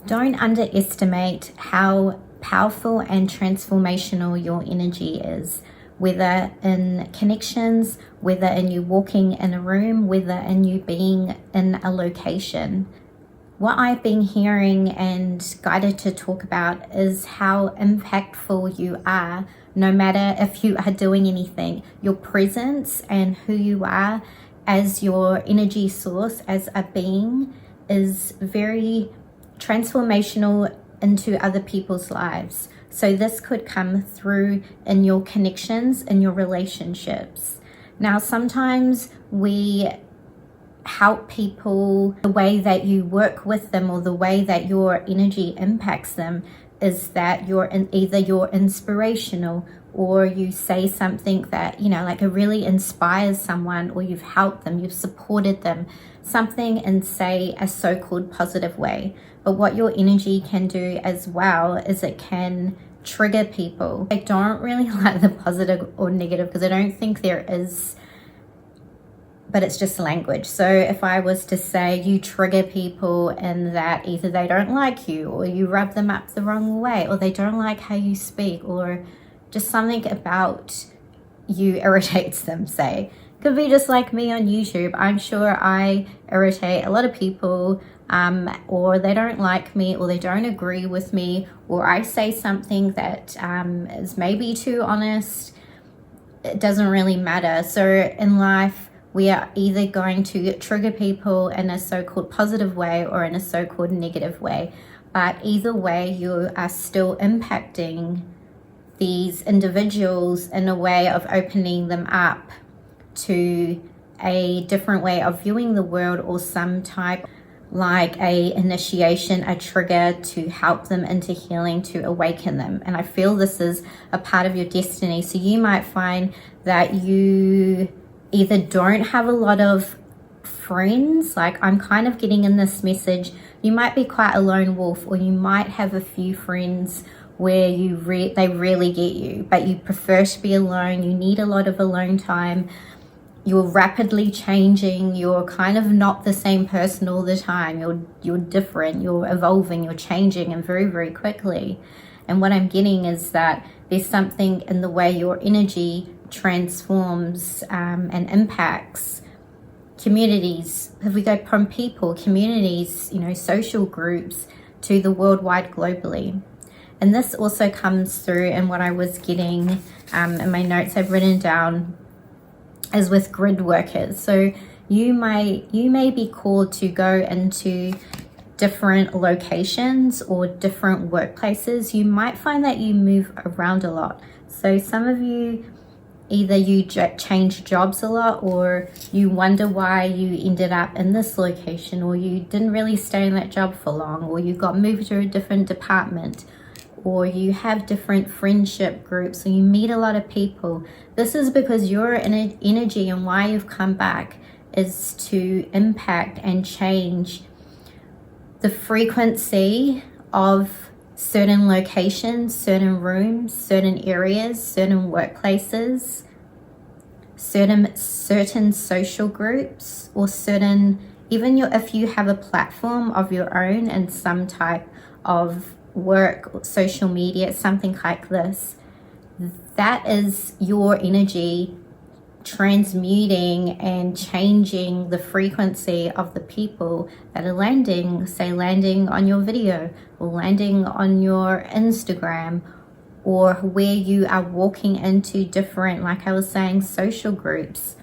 Don't underestimate how powerful and transformational your energy is, whether in connections, whether in you walking in a room, whether in you being in a location. What I've been hearing and guided to talk about is how impactful you are, no matter if you are doing anything. Your presence and who you are as your energy source, as a being, is very transformational into other people's lives. So this could come through in your connections, in your relationships. Now, sometimes we help people, the way that you work with them or the way that your energy impacts them is that either you're inspirational, or you say something that, you know, like it really inspires someone, or you've helped them, you've supported them, something in, say, a so-called positive way. But what your energy can do as well is it can trigger people. I don't really like the positive or negative because I don't think there is, but it's just language. So if I was to say you trigger people in that either they don't like you, or you rub them up the wrong way, or they don't like how you speak, or just something about you irritates them, say. Could be just like me on YouTube. I'm sure I irritate a lot of people, or they don't like me, or they don't agree with me, or I say something that is maybe too honest. It doesn't really matter. So in life, we are either going to trigger people in a so-called positive way or in a so-called negative way. But either way, you are still impacting these individuals in a way of opening them up to a different way of viewing the world, or some type like a initiation, a trigger to help them into healing, to awaken them. And I feel this is a part of your destiny. So you might find that you either don't have a lot of friends, like I'm kind of getting in this message, you might be quite a lone wolf, or you might have a few friends where they really get you, but you prefer to be alone, you need a lot of alone time, you're rapidly changing, you're kind of not the same person all the time, you're different, you're evolving, you're changing, and very, very quickly. And what I'm getting is that there's something in the way your energy transforms and impacts communities. If we go from people, communities, social groups, to the worldwide, globally. And this also comes through in what I was getting in my notes I've written down, is with grid workers. So you may be called to go into different locations or different workplaces. You might find that you move around a lot. So some of you, either you change jobs a lot, or you wonder why you ended up in this location, or you didn't really stay in that job for long, or you got moved to a different department, or you have different friendship groups, or you meet a lot of people. This is because your energy and why you've come back is to impact and change the frequency of certain locations, certain rooms, certain areas, certain workplaces, certain social groups, or certain, even if you have a platform of your own and some type of work, social media, something like this, that is your energy transmuting and changing the frequency of the people that are landing on your video, or landing on your Instagram, or where you are walking into different, like I was saying, social groups.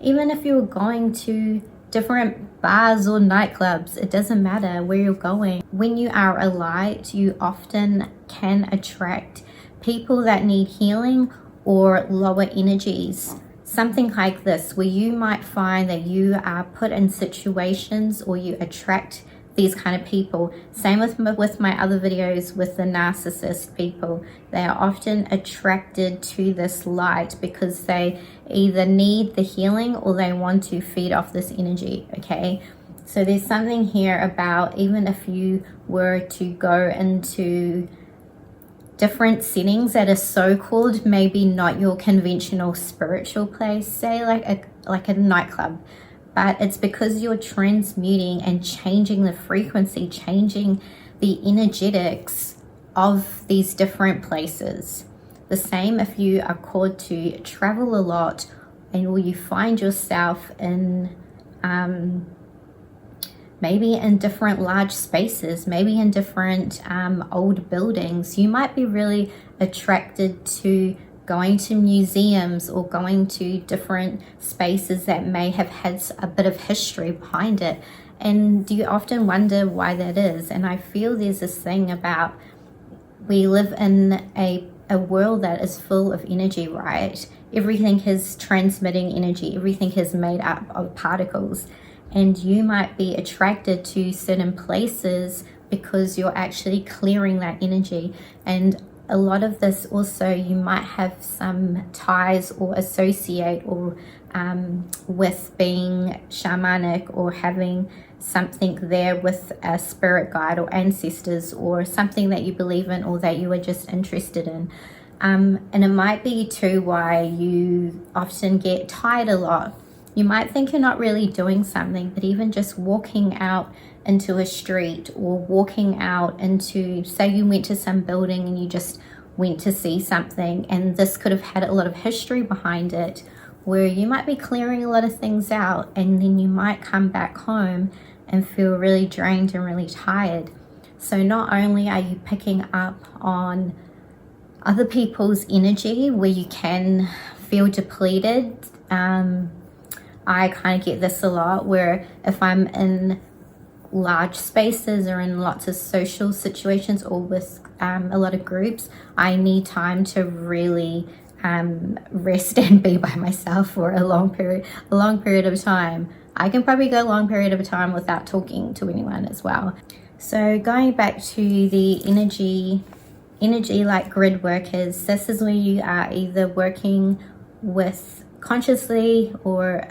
Even if you're going to different bars or nightclubs, it doesn't matter where you're going. When you are a light, you often can attract people that need healing or lower energies. Something like this, where you might find that you are put in situations, or you attract these kind of people. Same with my other videos with the narcissist people. They are often attracted to this light because they either need the healing or they want to feed off this energy, okay? So there's something here about, even if you were to go into different settings that are so-called maybe not your conventional spiritual place, say like a nightclub, but it's because you're transmuting and changing the frequency, changing the energetics of these different places. The same if you are called to travel a lot, and will you find yourself in maybe in different large spaces, maybe in different old buildings. You might be really attracted to going to museums or going to different spaces that may have had a bit of history behind it. And you often wonder why that is. And I feel there's this thing about, we live in a world that is full of energy, right? Everything is transmitting energy, everything is made up of particles. And you might be attracted to certain places because you're actually clearing that energy. And a lot of this also, you might have some ties or associate or with being shamanic, or having something there with a spirit guide or ancestors, or something that you believe in or that you are just interested in. And it might be too why you often get tired a lot. You might think you're not really doing something, but even just walking out into a street, or walking out into, say you went to some building and you just went to see something, and this could have had a lot of history behind it, where you might be clearing a lot of things out, and then you might come back home and feel really drained and really tired. So not only are you picking up on other people's energy where you can feel depleted, I kind of get this a lot, where if I'm in large spaces or in lots of social situations, or with a lot of groups, I need time to really rest and be by myself for a long period of time. I can probably go a long period of time without talking to anyone as well. So going back to the energy like grid workers, this is where you are either working with consciously, or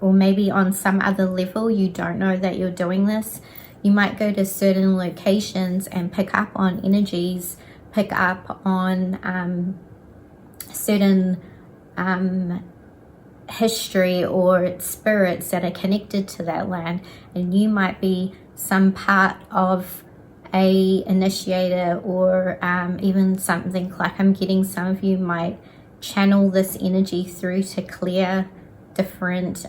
maybe on some other level you don't know that you're doing this. You might go to certain locations and pick up on energies, pick up on certain history or spirits that are connected to that land, and you might be some part of a initiator, or even something like, I'm getting some of you might channel this energy through to clear different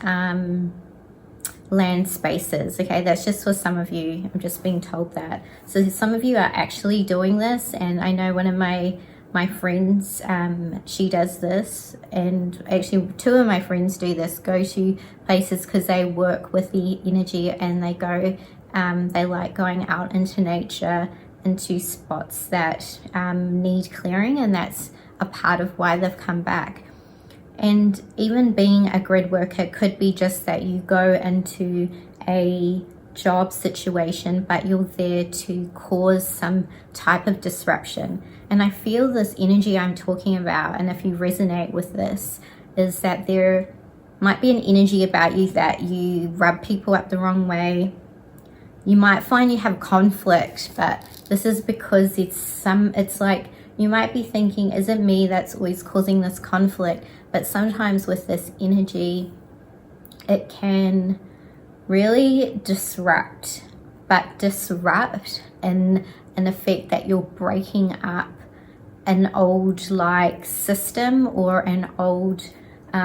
land spaces. Okay, that's just for some of you. I'm just being told that. So some of you are actually doing this, and I know one of my friends, she does this, and actually two of my friends do this, go to places because they work with the energy, and they go, they like going out into nature, into spots that need clearing, and that's a part of why they've come back. And even being a grid worker could be just that you go into a job situation, but you're there to cause some type of disruption. And I feel this energy I'm talking about, and if you resonate with this, is that there might be an energy about you that you rub people up the wrong way. You might find you have conflict, but this is because it's like, you might be thinking, is it me that's always causing this conflict? But sometimes with this energy, it can really disrupt in an effect that you're breaking up an old like system, or an old they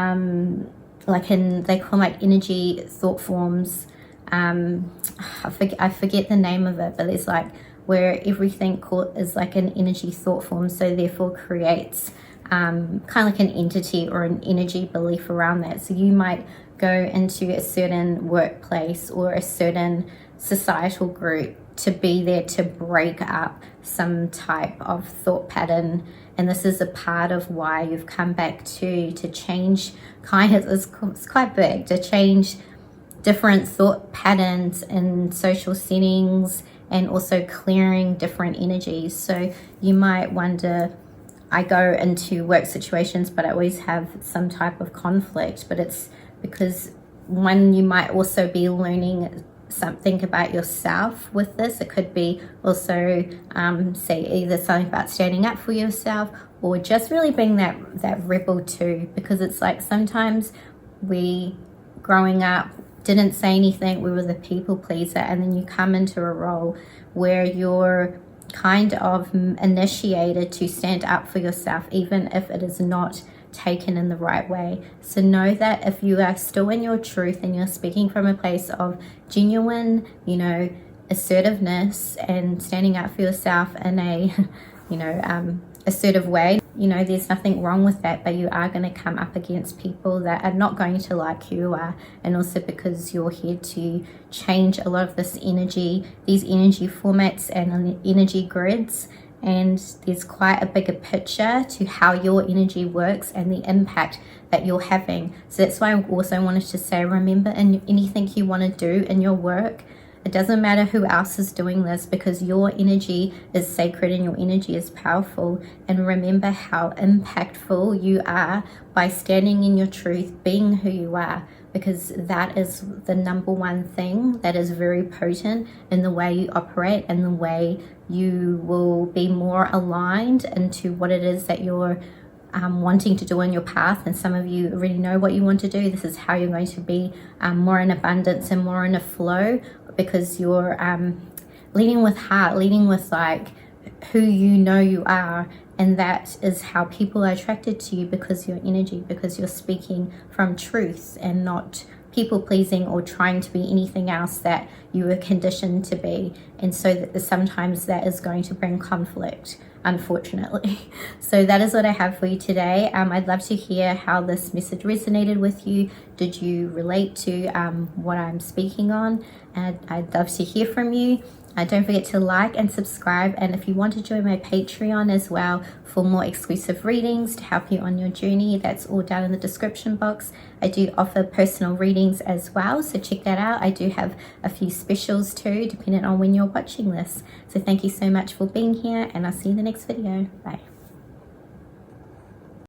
call them like energy thought forms. I forget the name of it, but it's like where everything is like an energy thought form, so therefore creates kind of like an entity or an energy belief around that. So you might go into a certain workplace or a certain societal group to be there to break up some type of thought pattern, and this is a part of why you've come back to change it's quite big, to change different thought patterns in social settings, and also clearing different energies. So you might wonder, I go into work situations but I always have some type of conflict, but it's because one, you might also be learning something about yourself with this. It could be also say either something about standing up for yourself, or just really being that rebel too, because it's like sometimes we growing up, didn't say anything, we were the people pleaser, and then you come into a role where you're kind of initiated to stand up for yourself, even if it is not taken in the right way. So know that if you are still in your truth and you're speaking from a place of genuine, you know, assertiveness and standing up for yourself in a, you know, assertive way, you know, there's nothing wrong with that, but you are going to come up against people that are not going to like who you are. And also because you're here to change a lot of this energy, these energy formats and energy grids, and there's quite a bigger picture to how your energy works and the impact that you're having. So that's why I also wanted to say, remember, in anything you want to do in your work, it doesn't matter who else is doing this, because your energy is sacred and your energy is powerful. And remember how impactful you are by standing in your truth, being who you are, because that is the number one thing that is very potent in the way you operate and the way you will be more aligned into what it is that you're wanting to do in your path. And some of you already know what you want to do. This is how you're going to be more in abundance and more in a flow, because you're leading with heart, leading with like who you know you are. And that is how people are attracted to you, because your energy, because you're speaking from truth and not people pleasing or trying to be anything else that you were conditioned to be. And so that sometimes that is going to bring conflict, unfortunately. So that is what I have for you today. I'd love to hear how this message resonated with you. Did you relate to what I'm speaking on? And I'd love to hear from you. Don't forget to like and subscribe, and if you want to join my Patreon as well for more exclusive readings to help you on your journey, that's all down in the description box. I do offer personal readings as well, so check that out. I do have a few specials too, depending on when you're watching this. So thank you so much for being here, and I'll see you in the next video. Bye.